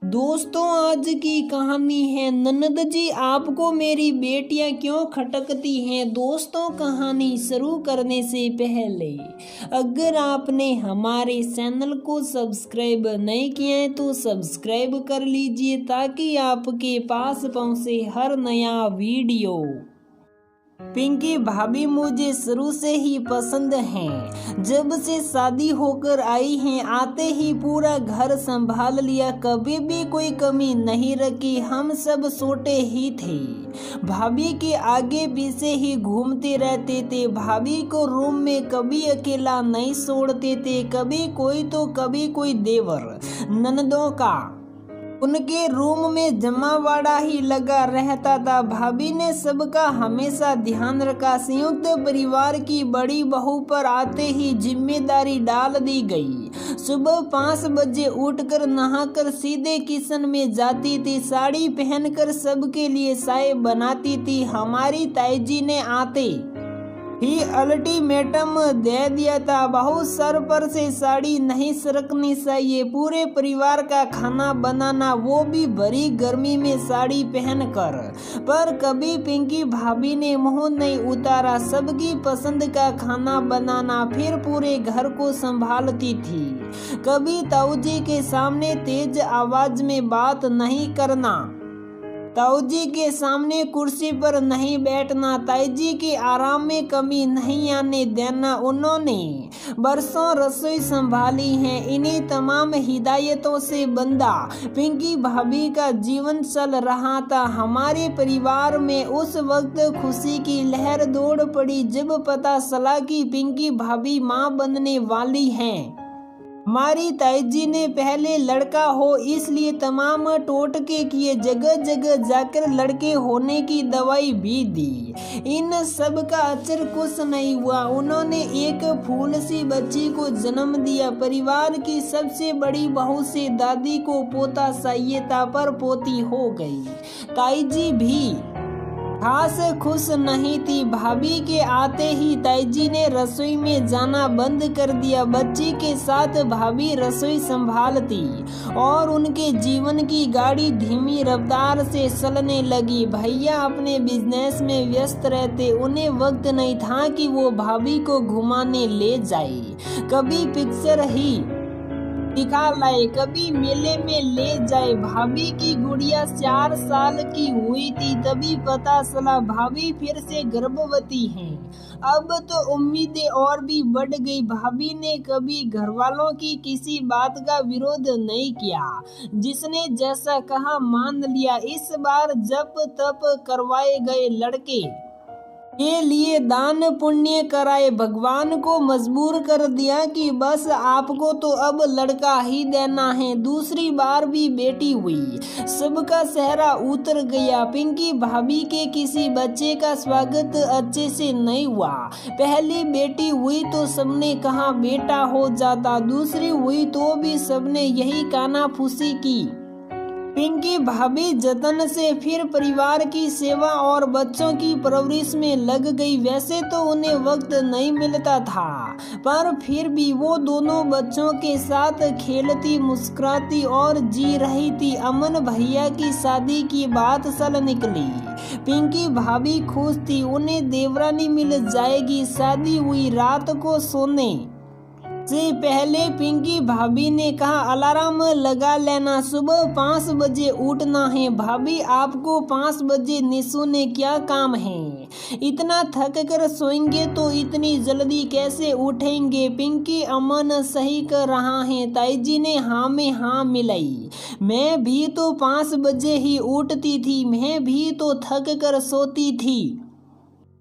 दोस्तों, आज की कहानी है ननद जी आपको मेरी बेटियां क्यों खटकती हैं। दोस्तों, कहानी शुरू करने से पहले अगर आपने हमारे चैनल को सब्सक्राइब नहीं किया है तो सब्सक्राइब कर लीजिए ताकि आपके पास पहुंचे हर नया वीडियो। पिंकी भाभी मुझे शुरू से ही पसंद हैं। जब से शादी होकर आई हैं आते ही पूरा घर संभाल लिया, कभी भी कोई कमी नहीं रखी। हम सब छोटे ही थे, भाभी के आगे पीछे ही घूमते रहते थे। भाभी को रूम में कभी अकेला नहीं छोड़ते थे, कभी कोई तो कभी कोई देवर ननदों का उनके रूम में जमावड़ा ही लगा रहता था। भाभी ने सबका हमेशा ध्यान रखा। संयुक्त परिवार की बड़ी बहू पर आते ही जिम्मेदारी डाल दी गई। सुबह 5 बजे उठकर नहाकर सीधे किचन में जाती थी। साड़ी पहनकर सबके लिए चाय बनाती थी। हमारी ताई जी ने आते ही अल्टीमेटम दे दिया था, बहू सर पर से साड़ी नहीं सरकनी चाहिए। पूरे परिवार का खाना बनाना, वो भी भरी गर्मी में साड़ी पहनकर। पर कभी पिंकी भाभी ने मुंह नहीं उतारा। सबकी पसंद का खाना बनाना, फिर पूरे घर को संभालती थी। कभी ताऊजी के सामने तेज आवाज में बात नहीं करना, ताऊजी के सामने कुर्सी पर नहीं बैठना, ताईजी के आराम में कमी नहीं आने देना। उन्होंने बरसों रसोई संभाली है। इन्हीं तमाम हिदायतों से बंदा पिंकी भाभी का जीवन चल रहा था। हमारे परिवार में उस वक्त खुशी की लहर दौड़ पड़ी जब पता चला कि पिंकी भाभी मां बनने वाली हैं। हमारी ताई जी ने पहले लड़का हो इसलिए तमाम टोटके किए, जगह जगह जाकर लड़के होने की दवाई भी दी। इन सब का असर कुछ नहीं हुआ। उन्होंने एक फूल सी बच्ची को जन्म दिया। परिवार की सबसे बड़ी बहू से दादी को पोता चाहिए था, पर पोती हो गई। ताई जी भी खास खुश नहीं थी। भाभी के आते ही ताईजी ने रसोई में जाना बंद कर दिया। बच्ची के साथ भाभी रसोई संभालती और उनके जीवन की गाड़ी धीमी रफ्तार से चलने लगी। भैया अपने बिजनेस में व्यस्त रहते, उन्हें वक्त नहीं था कि वो भाभी को घुमाने ले जाए। कभी पिक्चर ही दिखा लाए, कभी मेले में ले जाए। भाभी की गुड़िया 4 साल की हुई थी तभी पता चला भाभी फिर से गर्भवती हैं। अब तो उम्मीदें और भी बढ़ गई। भाभी ने कभी घर वालों की किसी बात का विरोध नहीं किया, जिसने जैसा कहा मान लिया। इस बार जप तप करवाए गए, लड़के के लिए दान पुण्य कराए, भगवान को मजबूर कर दिया कि बस आपको तो अब लड़का ही देना है। दूसरी बार भी बेटी हुई, सबका सेहरा उतर गया। पिंकी भाभी के किसी बच्चे का स्वागत अच्छे से नहीं हुआ। पहली बेटी हुई तो सबने कहा बेटा हो जाता, दूसरी हुई तो भी सबने यही कानाफूसी की। पिंकी भाभी जतन से फिर परिवार की सेवा और बच्चों की परवरिश में लग गई। वैसे तो उन्हें वक्त नहीं मिलता था, पर फिर भी वो दोनों बच्चों के साथ खेलती, मुस्कुराती और जी रही थी। अमन भैया की शादी की बात चल निकली। पिंकी भाभी खुश थी, उन्हें देवरानी मिल जाएगी। शादी हुई, रात को सोने से पहले पिंकी भाभी ने कहा अलार्म लगा लेना, सुबह 5 बजे उठना है। भाभी आपको 5 बजे निशु ने क्या काम है, इतना थक कर सोएंगे तो इतनी जल्दी कैसे उठेंगे। पिंकी अमन सही कर रहा है, ताईजी ने हाँ में हाँ मिलाई। मैं भी तो 5 बजे ही उठती थी, मैं भी तो थक कर सोती थी।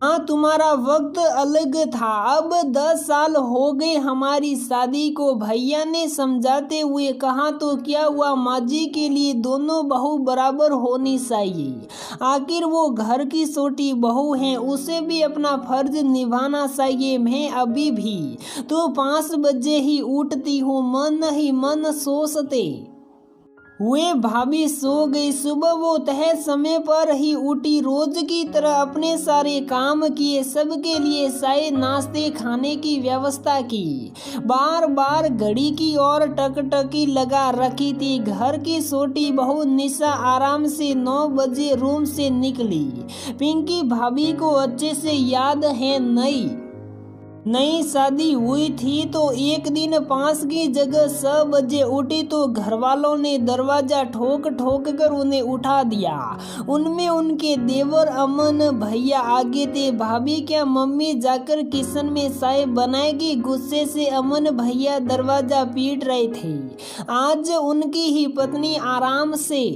हाँ, तुम्हारा वक्त अलग था। अब 10 साल हो गए हमारी शादी को, भैया ने समझाते हुए कहा। तो क्या हुआ, माँ जी के लिए दोनों बहू बराबर होनी चाहिए। आखिर वो घर की छोटी बहू हैं, उसे भी अपना फर्ज निभाना चाहिए। मैं अभी भी तो 5 बजे ही उठती हूँ, मन ही मन सोचते वे भाभी सो गई। सुबह वो तय समय पर ही उठी, रोज की तरह अपने सारे काम किए, सबके लिए चाय नाश्ते खाने की व्यवस्था की। बार बार घड़ी की ओर टकटकी लगा रखी थी। घर की छोटी बहू निशा आराम से 9 बजे रूम से निकली। पिंकी भाभी को अच्छे से याद है, नई शादी हुई थी तो एक दिन 5 की जगह 6 बजे उठी तो घर वालों ने दरवाजा ठोक ठोक कर उन्हें उठा दिया। उनमें उनके देवर अमन भैया आगे थे। भाभी क्या मम्मी जाकर किचन में चाय बनाएगी? गुस्से से अमन भैया दरवाजा पीट रहे थे। आज उनकी ही पत्नी आराम से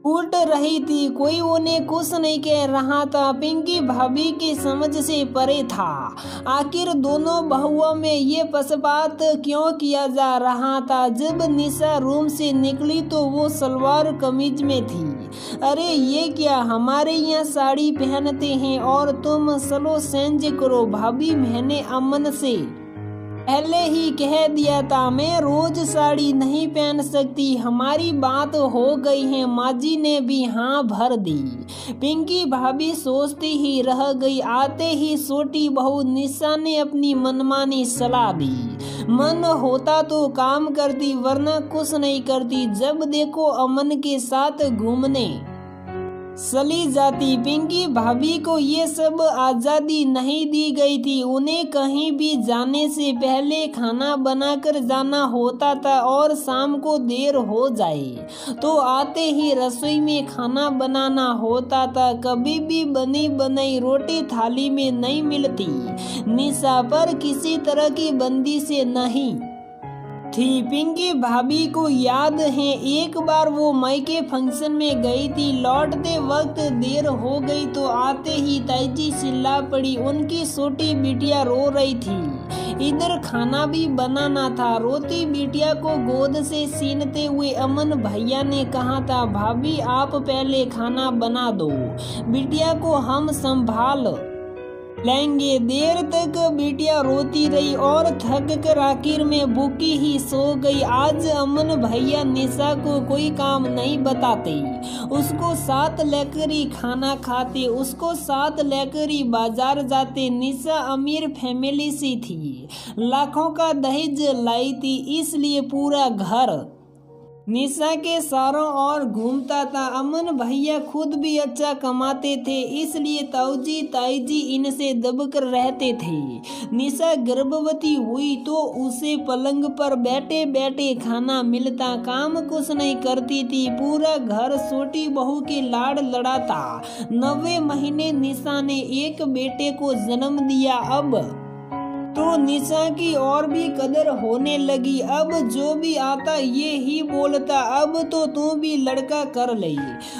उठ रही थी, कोई उन्हें कुछ नहीं कह रहा था। पिंकी भाभी की समझ से परे था। आखिर दोनों बहुओं में ये पक्षपात क्यों किया जा रहा था? जब निशा रूम से निकली तो वो सलवार कमीज में थी। अरे ये क्या, हमारे यहाँ साड़ी पहनते हैं और तुम चलो चेंज करो। भाभी मैंने अमन से पहले ही कह दिया था, मैं रोज साड़ी नहीं पहन सकती। हमारी बात हो गई है। माजी ने भी हाँ भर दी। पिंकी भाभी सोचती ही रह गई। आते ही छोटी बहू निशा ने अपनी मनमानी सलाह दी। मन होता तो काम करती वरना कुछ नहीं करती। जब देखो अमन के साथ घूमने चली जाती। पिंकी भाभी को ये सब आज़ादी नहीं दी गई थी। उन्हें कहीं भी जाने से पहले खाना बनाकर जाना होता था और शाम को देर हो जाए तो आते ही रसोई में खाना बनाना होता था। कभी भी बनी बनाई रोटी थाली में नहीं मिलती। निशा पर किसी तरह की बंदी से नहीं थी। पिंकी भाभी को याद है, एक बार वो मायके फंक्शन में गई थी। लौटते वक्त देर हो गई तो आते ही ताईजी चिल्ला पड़ी। उनकी छोटी बिटिया रो रही थी। इधर खाना भी बनाना था। रोती बिटिया को गोद से छीनते हुए अमन भैया ने कहा था, भाभी आप पहले खाना बना दो, बिटिया को हम संभाल लेंगे। देर तक बिटिया रोती रही और थक कर आखिर में भूखी ही सो गई। आज अमन भैया निशा को कोई काम नहीं बताते, उसको साथ लेकर ही खाना खाते, उसको साथ लेकर ही बाजार जाते। निशा अमीर फैमिली से थी, लाखों का दहेज लाई थी, इसलिए पूरा घर निशा के सारों ओर घूमता था। अमन भैया खुद भी अच्छा कमाते थे, इसलिए ताऊजी ताईजी इनसे दबकर रहते थे। निशा गर्भवती हुई तो उसे पलंग पर बैठे बैठे खाना मिलता, काम कुछ नहीं करती थी, पूरा घर छोटी बहू के लाड़ लड़ाता। 9वें महीने निशा ने एक बेटे को जन्म दिया। अब तो निशा की और भी कदर होने लगी। अब जो भी आता ये ही बोलता, अब तो तू भी लड़का कर ले।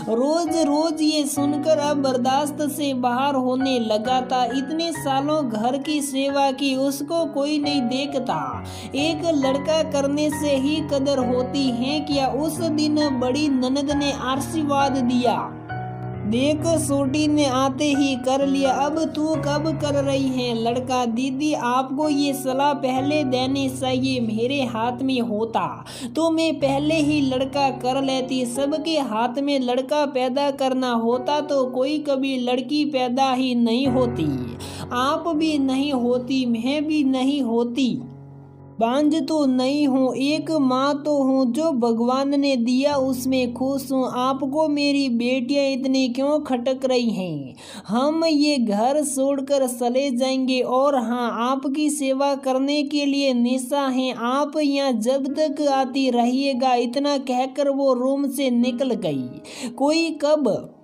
रोज रोज ये सुनकर अब बर्दाश्त से बाहर होने लगा था। इतने सालों घर की सेवा की, उसको कोई नहीं देखता। एक लड़का करने से ही कदर होती है क्या? उस दिन बड़ी ननद ने आशीर्वाद दिया, देख छोटी ने आते ही कर लिया। अब तू कब कर रही है लड़का? दीदी आपको ये सलाह पहले देने चाहिए। मेरे हाथ में होता तो मैं पहले ही लड़का कर लेती। सबके हाथ में लड़का पैदा करना होता तो कोई कभी लड़की पैदा ही नहीं होती। आप भी नहीं होती, मैं भी नहीं होती। बांझ तो नहीं हूँ, एक माँ तो हूँ। जो भगवान ने दिया उसमें खुश हूँ। आपको मेरी बेटियाँ इतनी क्यों खटक रही हैं? हम ये घर छोड़कर चले जाएंगे और हाँ, आपकी सेवा करने के लिए निशा है, आप यहाँ जब तक आती रहिएगा। इतना कहकर वो रूम से निकल गई। कोई कब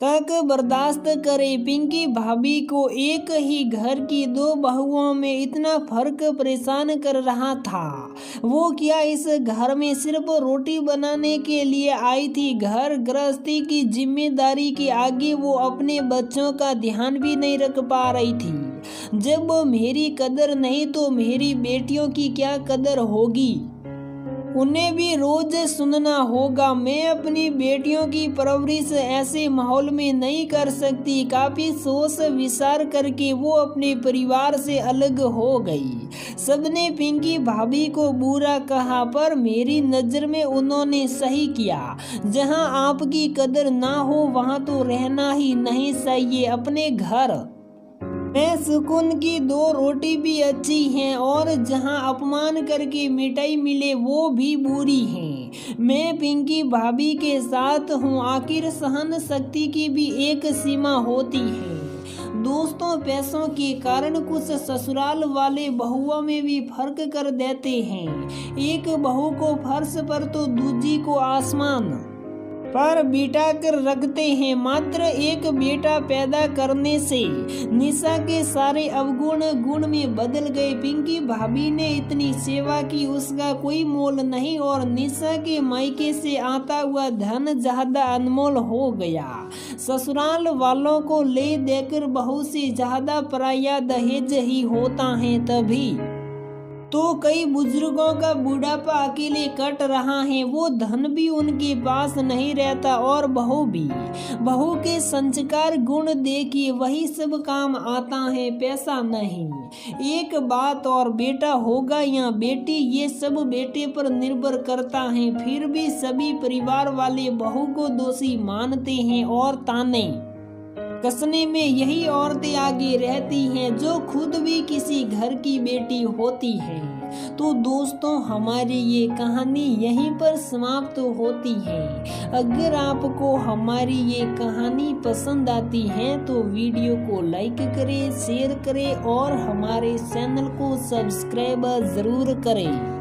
तक बर्दाश्त करे? पिंकी भाभी को एक ही घर की 2 बहुओं में इतना फर्क परेशान कर रहा था। वो क्या इस घर में सिर्फ रोटी बनाने के लिए आई थी? घर गृहस्थी की जिम्मेदारी के आगे वो अपने बच्चों का ध्यान भी नहीं रख पा रही थी। जब मेरी कदर नहीं तो मेरी बेटियों की क्या कदर होगी? उन्हें भी रोज सुनना होगा। मैं अपनी बेटियों की परवरिश ऐसे माहौल में नहीं कर सकती। काफी सोच विचार करके वो अपने परिवार से अलग हो गई। सबने पिंकी भाभी को बुरा कहा, पर मेरी नजर में उन्होंने सही किया। जहां आपकी कदर ना हो वहां तो रहना ही नहीं चाहिए। अपने घर में सुकून की 2 रोटी भी अच्छी हैं, और जहां अपमान करके मिठाई मिले वो भी बुरी है। मैं पिंकी भाभी के साथ हूँ। आखिर सहन शक्ति की भी एक सीमा होती है। दोस्तों, पैसों के कारण कुछ ससुराल वाले बहुओं में भी फर्क कर देते हैं। एक बहू को फर्श पर तो दूजी को आसमान पर बिठा कर रखते हैं। मात्र एक बेटा पैदा करने से निशा के सारे अवगुण गुण में बदल गए। पिंकी भाभी ने इतनी सेवा की, उसका कोई मोल नहीं, और निशा के मायके से आता हुआ धन ज्यादा अनमोल हो गया। ससुराल वालों को ले देकर बहू से ज्यादा पराया दहेज ही होता है। तभी तो कई बुजुर्गों का बुढ़ापा अकेले कट रहा है। वो धन भी उनके पास नहीं रहता, और बहू भी। बहू के संस्कार गुण देखिए, वही सब काम आता है, पैसा नहीं। एक बात और, बेटा होगा या बेटी, ये सब बेटे पर निर्भर करता है। फिर भी सभी परिवार वाले बहू को दोषी मानते हैं, और ताने कसने में यही औरतें आगे रहती हैं जो खुद भी किसी घर की बेटी होती हैं। तो दोस्तों, हमारी ये कहानी यहीं पर समाप्त होती है। अगर आपको हमारी ये कहानी पसंद आती है तो वीडियो को लाइक करें, शेयर करें, और हमारे चैनल को सब्सक्राइब जरूर करें।